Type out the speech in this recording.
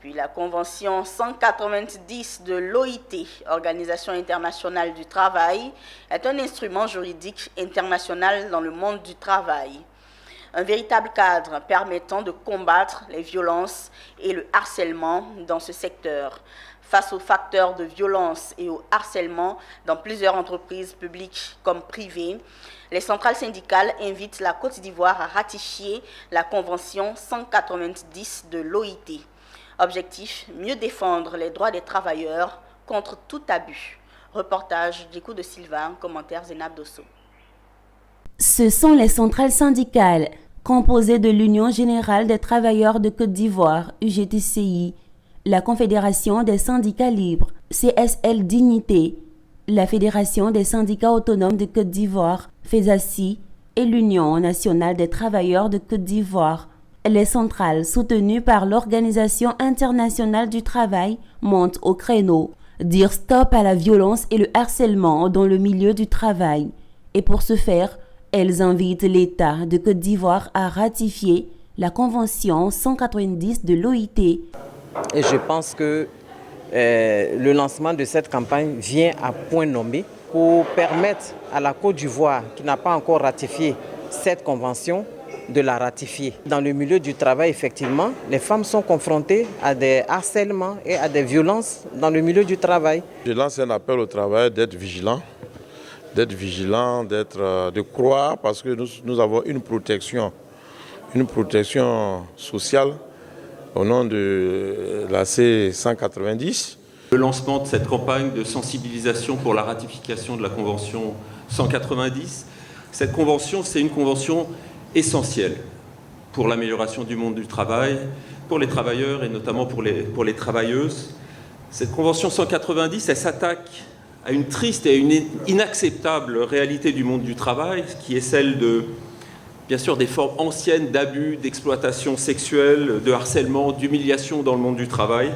Puis la Convention 190 de l'OIT, Organisation internationale du travail, est un instrument juridique international dans le monde du travail. Un véritable cadre permettant de combattre les violences et le harcèlement dans ce secteur. Face aux facteurs de violence et au harcèlement dans plusieurs entreprises publiques comme privées, les centrales syndicales invitent la Côte d'Ivoire à ratifier la Convention 190 de l'OIT. Objectif, mieux défendre les droits des travailleurs contre tout abus. Reportage d'Écoute de Silva, commentaire Zénab Dosso. Ce sont les centrales syndicales, composées de l'Union générale des travailleurs de Côte d'Ivoire, UGTCI, la Confédération des syndicats libres, CSL Dignité, la Fédération des syndicats autonomes de Côte d'Ivoire, FESACI, et l'Union nationale des travailleurs de Côte d'Ivoire. Les centrales, soutenues par l'Organisation internationale du travail, montent au créneau, dire stop à la violence et le harcèlement dans le milieu du travail. Et pour ce faire, elles invitent l'État de Côte d'Ivoire à ratifier la Convention 190 de l'OIT. Et je pense que le lancement de cette campagne vient à point nommé pour permettre à la Côte d'Ivoire, qui n'a pas encore ratifié cette convention, de la ratifier. Dans le milieu du travail, effectivement, les femmes sont confrontées à des harcèlements et à des violences dans le milieu du travail. Je lance un appel au travail d'être vigilant, de croire, parce que nous avons une protection sociale au nom de la C190. Le lancement de cette campagne de sensibilisation pour la ratification de la Convention 190, cette convention, c'est une convention essentielle pour l'amélioration du monde du travail, pour les travailleurs et notamment pour les travailleuses. Cette Convention 190, elle s'attaque à une triste et une inacceptable réalité du monde du travail, qui est celle de, bien sûr, des formes anciennes d'abus, d'exploitation sexuelle, de harcèlement, d'humiliation dans le monde du travail.